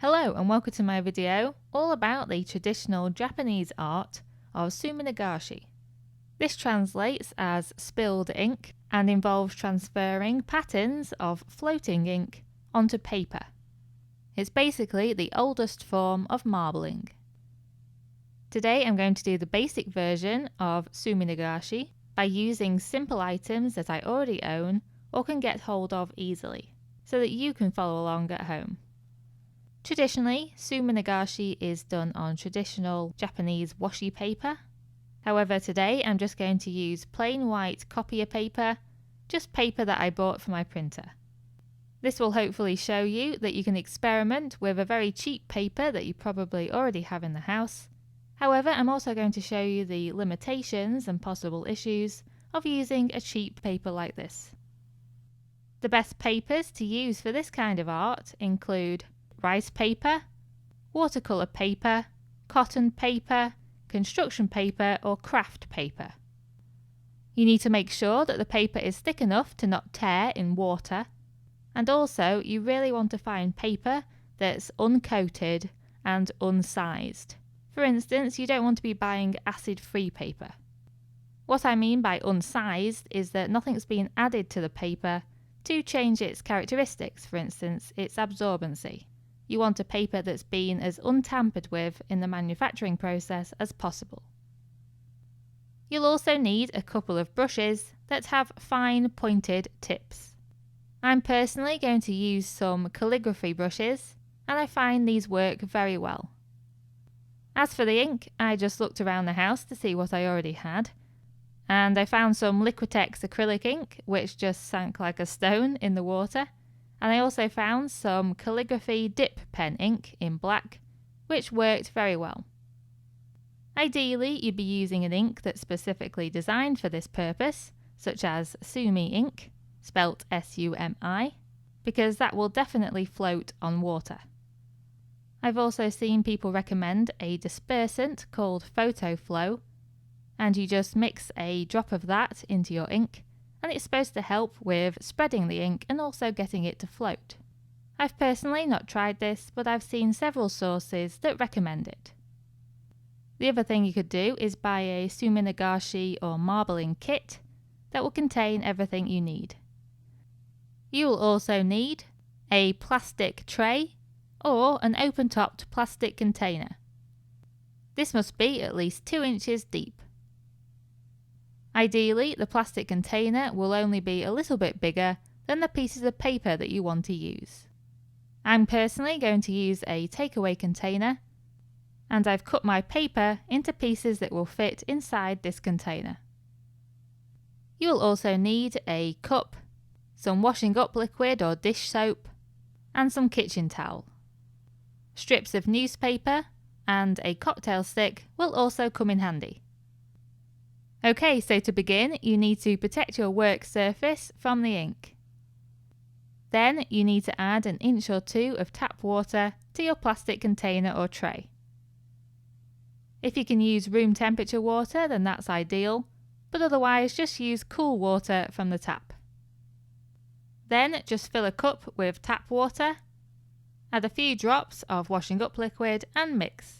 Hello and welcome to my video all about the traditional Japanese art of Suminagashi. This translates as spilled ink and involves transferring patterns of floating ink onto paper. It's basically the oldest form of marbling. Today I'm going to do the basic version of Suminagashi by using simple items that I already own or can get hold of easily, so that you can follow along at home. Traditionally, Suminagashi is done on traditional Japanese washi paper. However, today I'm just going to use plain white copier paper, just paper that I bought for my printer. This will hopefully show you that you can experiment with a very cheap paper that you probably already have in the house. However, I'm also going to show you the limitations and possible issues of using a cheap paper like this. The best papers to use for this kind of art include rice paper, watercolour paper, cotton paper, construction paper or craft paper. You need to make sure that the paper is thick enough to not tear in water, and also you really want to find paper that's uncoated and unsized. For instance, you don't want to be buying acid-free paper. What I mean by unsized is that nothing's been added to the paper to change its characteristics, for instance, its absorbency. You want a paper that's been as untampered with in the manufacturing process as possible. You'll also need a couple of brushes that have fine pointed tips. I'm personally going to use some calligraphy brushes, and I find these work very well. As for the ink, I just looked around the house to see what I already had, and I found some Liquitex acrylic ink which just sank like a stone in the water. And I also found some calligraphy dip pen ink in black, which worked very well. Ideally, you'd be using an ink that's specifically designed for this purpose, such as Sumi ink, spelt S-U-M-I, because that will definitely float on water. I've also seen people recommend a dispersant called Photo Flow, and you just mix a drop of that into your ink, and it's supposed to help with spreading the ink and also getting it to float. I've personally not tried this, but I've seen several sources that recommend it. The other thing you could do is buy a Suminagashi or marbling kit that will contain everything you need. You will also need a plastic tray or an open-topped plastic container. This must be at least 2 inches deep. Ideally, the plastic container will only be a little bit bigger than the pieces of paper that you want to use. I'm personally going to use a takeaway container, and I've cut my paper into pieces that will fit inside this container. You will also need a cup, some washing up liquid or dish soap, and some kitchen towel. Strips of newspaper and a cocktail stick will also come in handy. Okay, so to begin, you need to protect your work surface from the ink. Then you need to add 1 inch or 2 of tap water to your plastic container or tray. If you can use room temperature water, then that's ideal, but otherwise just use cool water from the tap. Then just fill a cup with tap water, add a few drops of washing up liquid and mix.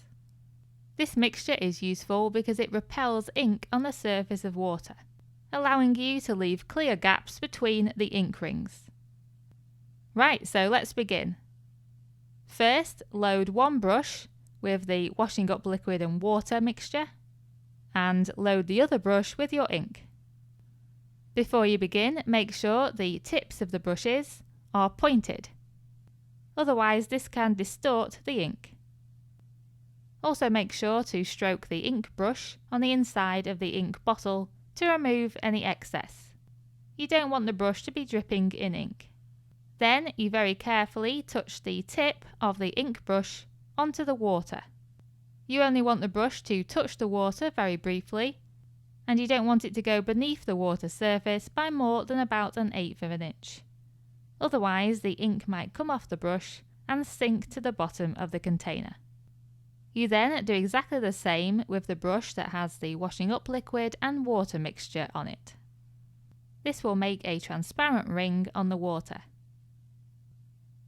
This mixture is useful because it repels ink on the surface of water, allowing you to leave clear gaps between the ink rings. Right, so let's begin. First, load one brush with the washing up liquid and water mixture, and load the other brush with your ink. Before you begin, make sure the tips of the brushes are pointed. Otherwise, this can distort the ink. Also make sure to stroke the ink brush on the inside of the ink bottle to remove any excess. You don't want the brush to be dripping in ink. Then you very carefully touch the tip of the ink brush onto the water. You only want the brush to touch the water very briefly, and you don't want it to go beneath the water surface by more than about 1/8 of an inch. Otherwise, the ink might come off the brush and sink to the bottom of the container. You then do exactly the same with the brush that has the washing up liquid and water mixture on it. This will make a transparent ring on the water.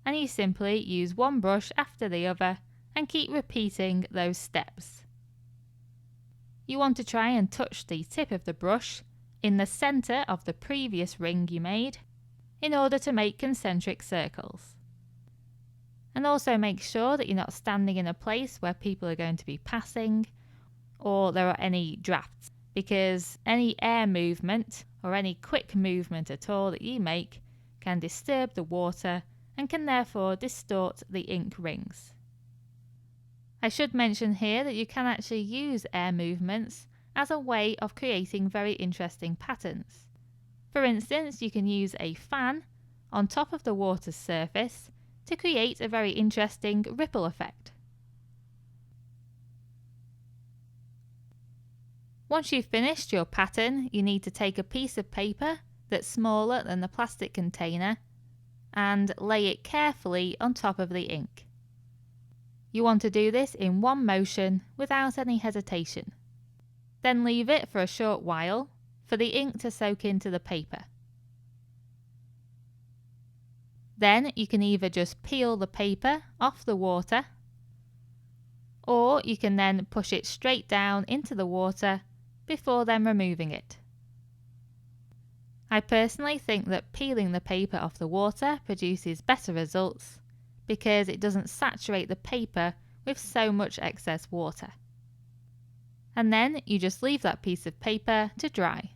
and you simply use one brush after the other and keep repeating those steps. You want to try and touch the tip of the brush in the centre of the previous ring you made in order to make concentric circles. And also make sure that you're not standing in a place where people are going to be passing or there are any drafts, because any air movement or any quick movement at all that you make can disturb the water and can therefore distort the ink rings. I should mention here that you can actually use air movements as a way of creating very interesting patterns. For instance, you can use a fan on top of the water's surface to create a very interesting ripple effect. Once you've finished your pattern, you need to take a piece of paper that's smaller than the plastic container and lay it carefully on top of the ink. You want to do this in one motion without any hesitation. Then leave it for a short while for the ink to soak into the paper. Then you can either just peel the paper off the water, or you can then push it straight down into the water before then removing it. I personally think that peeling the paper off the water produces better results because it doesn't saturate the paper with so much excess water. And then you just leave that piece of paper to dry.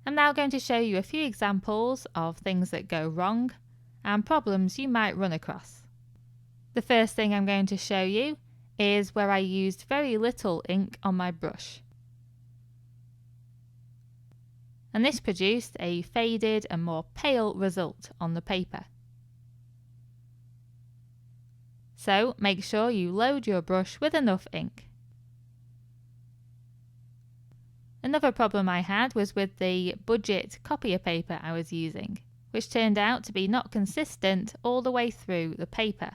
I'm now going to show you a few examples of things that go wrong and problems you might run across. The first thing I'm going to show you is where I used very little ink on my brush. And this produced a faded and more pale result on the paper. So make sure you load your brush with enough ink. Another problem I had was with the budget copier paper I was using, which turned out to be not consistent all the way through the paper.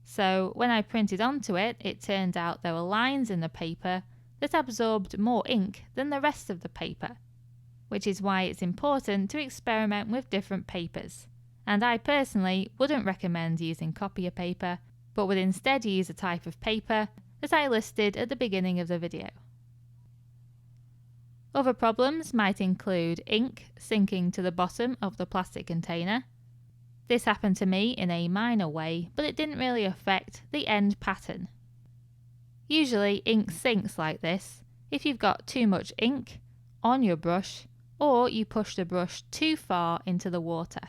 So when I printed onto it, it turned out there were lines in the paper that absorbed more ink than the rest of the paper, which is why it's important to experiment with different papers. And I personally wouldn't recommend using copier paper, but would instead use a type of paper that I listed at the beginning of the video. Other problems might include ink sinking to the bottom of the plastic container. This happened to me in a minor way, but it didn't really affect the end pattern. Usually ink sinks like this if you've got too much ink on your brush or you push the brush too far into the water.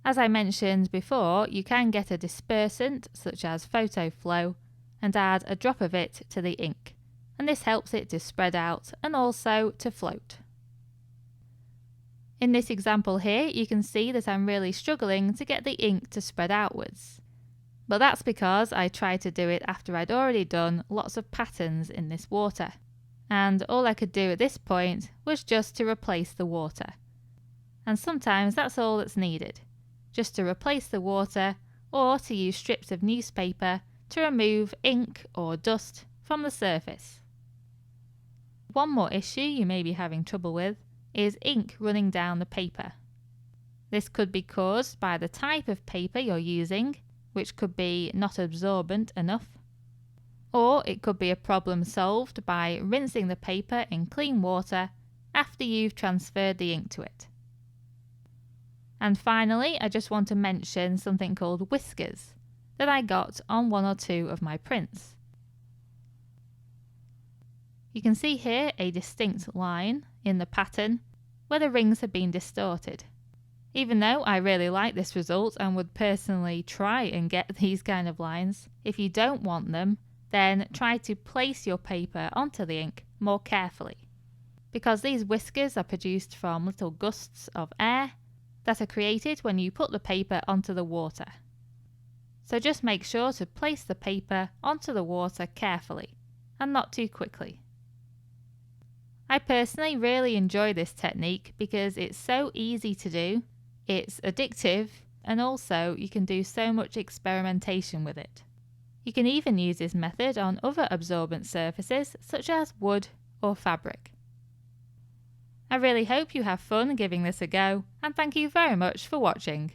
As I mentioned before, you can get a dispersant such as photo flow and add a drop of it to the ink, and this helps it to spread out and also to float. In this example here, you can see that I'm really struggling to get the ink to spread outwards. But that's because I tried to do it after I'd already done lots of patterns in this water. And all I could do at this point was just to replace the water. And sometimes that's all that's needed, just to replace the water or to use strips of newspaper to remove ink or dust from the surface. One more issue you may be having trouble with is ink running down the paper. This could be caused by the type of paper you're using, which could be not absorbent enough, or it could be a problem solved by rinsing the paper in clean water after you've transferred the ink to it. And finally, I just want to mention something called whiskers that I got on one or two of my prints. You can see here a distinct line in the pattern where the rings have been distorted. Even though I really like this result and would personally try and get these kind of lines, if you don't want them, then try to place your paper onto the ink more carefully, because these whiskers are produced from little gusts of air that are created when you put the paper onto the water. So just make sure to place the paper onto the water carefully and not too quickly. I personally really enjoy this technique because it's so easy to do, it's addictive, and also you can do so much experimentation with it. You can even use this method on other absorbent surfaces such as wood or fabric. I really hope you have fun giving this a go, and thank you very much for watching.